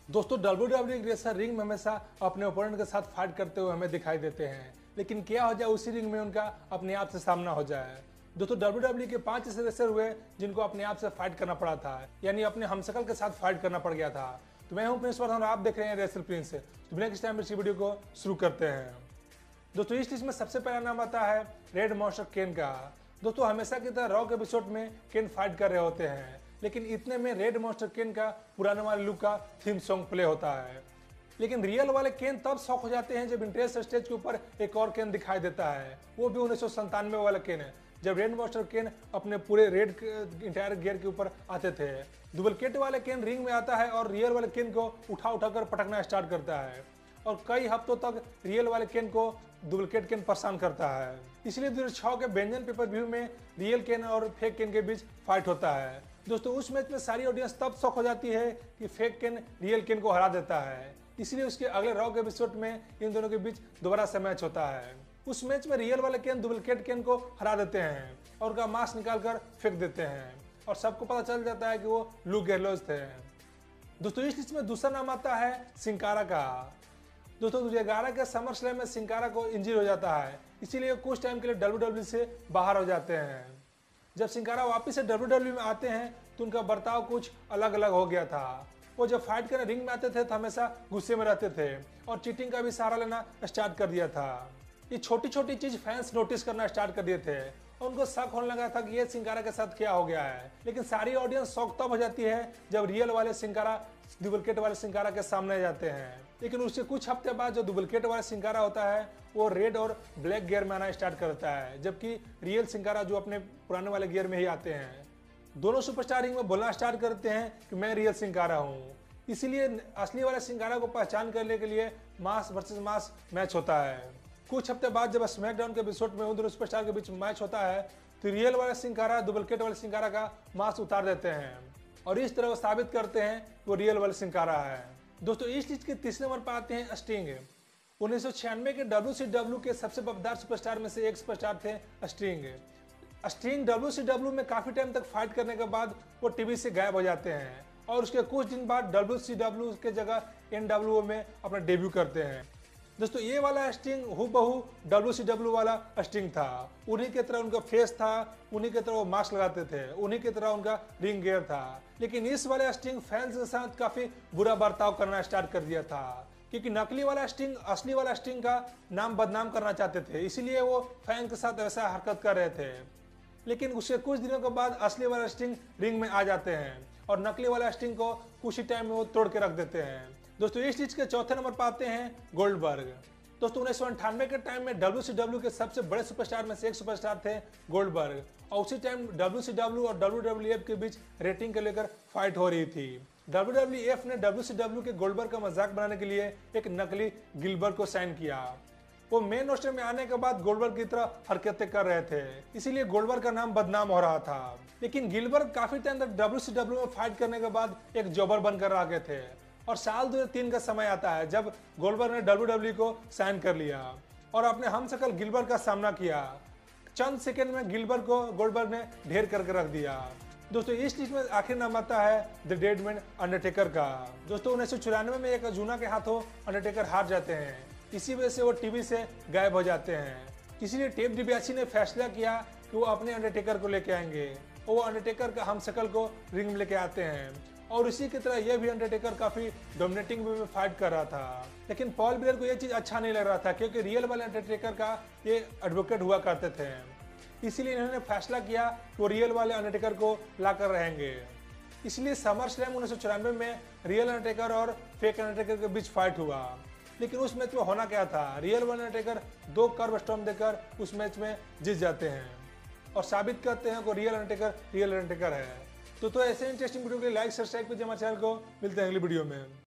दोस्तों WWE ग्रेसर ring में हमेशा अपने ओपोनेंट के साथ फाइट करते हुए हमें दिखाई देते हैं, लेकिन क्या हो जाए उसी रिंग में उनका अपने आप से सामना हो जाए। दोस्तों WWE के 5 ऐसे रेसलर हुए जिनको अपने आप से फाइट करना पड़ा था, यानी अपने हमशक्ल के साथ फाइट करना पड़ गया था। तो मैं हूं प्रिंस और आप देख रहे हैं रेसल प्रिंस। तो बिना किसी टाइम इस वीडियो को शुरू करते हैं। दोस्तों इस लिस्ट में सबसे पहला नाम आता है रेड मॉन्स्टर केन का। दोस्तों हमेशा की तरह रॉ के एपिसोड में केन फाइट कर रहे होते हैं, लेकिन इतने में रेड मॉन्स्टर केन का पुराने वाले लुक का थीम सॉन्ग प्ले होता है। लेकिन रियल वाले केन तब शॉक हो जाते हैं जब इंटरेस्ट स्टेज के ऊपर एक और केन दिखाई देता है, वो भी 1997 वाला केन है, जब रेड मॉन्स्टर केन अपने पूरे रेड इंटायर गियर के ऊपर आते थे। डुप्लीकेट वाले केन रिंग में आता है और रियल वाले केन को उठा उठाकर पटकना स्टार्ट करता है और कई हफ्तों तक रियल वाले केन को डुप्लीकेट केन परेशान करता है। इसलिए 2006 के बेंजन पेपर व्यू में रियल केन और फेक केन के बीच फाइट होता है। दोस्तों उस मैच में सारी ऑडियंस तब शॉक हो जाती है कि फेक केन रियल केन को हरा देता है। इसलिए उसके अगले रॉ के एपिसोड में इन दोनों के बीच दोबारा से मैच होता है। उस मैच में रियल वाले केन डुप्लीकेट केन को हरा देते हैं और उनका मास्क निकालकर फेंक देते हैं और सबको पता चल जाता है कि वो लुक गैलोज थे। दोस्तों इस लिस्ट में दूसरा नाम आता है सिंकारा का। दोस्तों 2011 के समर स्लैम में सिंकारा को इंजरी हो जाता है, इसीलिए कुछ टाइम के लिए WWE से बाहर हो जाते हैं। जब सिंकारा वापस से WWE में आते हैं तो उनका बर्ताव कुछ अलग अलग हो गया था। वो जब फाइट करने रिंग में आते थे तो हमेशा गुस्से में रहते थे और चीटिंग का भी सहारा लेना स्टार्ट कर दिया था। ये छोटी छोटी चीज फैंस नोटिस करना स्टार्ट कर दिए थे और उनको शक होने लगा था कि ये सिंकारा के साथ क्या हो गया है। लेकिन सारी ऑडियंस शॉक तब हो जाती है जब रियल वाले सिंकारा डुप्लीकेट वाले सिंकारा के सामने जाते हैं। लेकिन उससे कुछ हफ्ते बाद जो डुप्लीकेट वाला सिंकारा होता है वो रेड और ब्लैक गियर में आना स्टार्ट करता है, जबकि रियल सिंकारा जो अपने पुराने वाले गियर में ही आते हैं। दोनों सुपरस्टार रिंग में बोलना स्टार्ट करते हैं कि मैं रियल सिंकारा हूँ। इसीलिए असली वाले सिंकारा को पहचान करने के लिए मास वर्सेस मास मैच होता है। कुछ हफ्ते बाद जब स्मैकडाउन के एपिसोड में उन दोनों सुपरस्टार के बीच मैच होता है तो रियल वाला सिंकारा डुप्लीकेट वाले सिंकारा का मास्क उतार देते हैं और इस तरह वो साबित करते हैं वो रियल वाले सिंकारा है। दोस्तों इस लिस्ट के तीसरे नंबर पर आते हैं स्टिंग। 1996 के WCW के सबसे वफादार सुपरस्टार में से एक सुपरस्टार थे स्टिंग। स्टिंग WCW में काफी टाइम तक फाइट करने के बाद वो टीवी से गायब हो जाते हैं और उसके कुछ दिन बाद WCW के जगह NWO में अपना डेब्यू करते हैं। दोस्तों ये वाला स्टिंग हूबहू WCW वाला स्टिंग था। उन्हीं की तरह उनका फेस था, उन्हीं की तरह वो मास्क लगाते थे, उन्हीं की तरह उनका रिंग गियर था। लेकिन इस वाले स्टिंग फैंस के साथ काफी बुरा बर्ताव करना स्टार्ट कर दिया था, क्योंकि नकली वाला स्टिंग असली वाला स्टिंग का नाम बदनाम करना चाहते थे, इसीलिए वो फैंस के साथ ऐसा हरकत कर रहे थे। लेकिन उसके कुछ दिनों के बाद असली वाला स्टिंग रिंग में आ जाते हैं और नकली वाला स्टिंग को कुछ ही टाइम में वो तोड़ के रख देते हैं। दोस्तों इस लिस्ट के चौथे नंबर पर आते हैं गोल्डबर्ग। दोस्तों 1998 के टाइम में WCW के सबसे बड़े सुपरस्टार में से एक सुपरस्टार थे गोल्डबर्ग और उसी टाइम WCW और WWF के बीच रेटिंग को लेकर फाइट हो रही थी। WWF ने WCW के गोल्डबर्ग का मजाक बनाने के लिए एक नकली गिलबर्ग को साइन किया। वो मेन रोस्टर में आने के बाद गोल्डबर्ग की तरह हरकतें कर रहे थे, इसीलिए गोल्डबर्ग का नाम बदनाम हो रहा था। लेकिन गिलबर्ग काफी टाइम तक WCW में फाइट करने के बाद एक जॉबर बनकर आ गए थे और साल 2003 का समय आता है जब गोल्डबर्ग ने WWE को साइन कर लिया और अपने हमशक्ल गिलबर्ग का सामना किया। चंद सेकंड में गिलबर्ग को गोल्डबर्ग ने ढेर करके रख दिया। दोस्तों इस लिस्ट में आखिर नाम आता है द डेड मैन अंडरटेकर का। दोस्तों 1994 में एक अजूना के हाथों अंडरटेकर हार जाते हैं, इसी वजह से वो टीवी से गायब हो जाते हैं। इसीलिए टेप डिबियासी ने फैसला किया कि वो अपने अंडरटेकर को लेके आएंगे और वो अंडरटेकर का हमशक्ल को रिंग में लेके आते हैं और इसी की तरह ये भी अंडरटेकर काफी डोमिनेटिंग वे में फाइट कर रहा था। लेकिन पॉल बियर को ये चीज अच्छा नहीं लग रहा था, क्योंकि रियल वाले अंडरटेकर का ये एडवोकेट हुआ करते थे, इसीलिए इन्होंने फैसला किया कि वो रियल वाले अंडरटेकर को लाकर रहेंगे। इसलिए समर स्लैम 1994 में रियल अंडरटेकर और फेक अंडरटेकर के बीच फाइट हुआ। लेकिन उस मैच में होना क्या था, रियल वाले अंडरटेकर 2 कर्व स्टॉर्म देकर उस मैच में जीत जाते हैं और साबित करते हैं कि रियल अंडरटेकर है। तो ऐसे इंटरेस्टिंग वीडियो के लिए लाइक सब्सक्राइब कीजिए हमारे चैनल को। मिलते हैं अगली वीडियो में।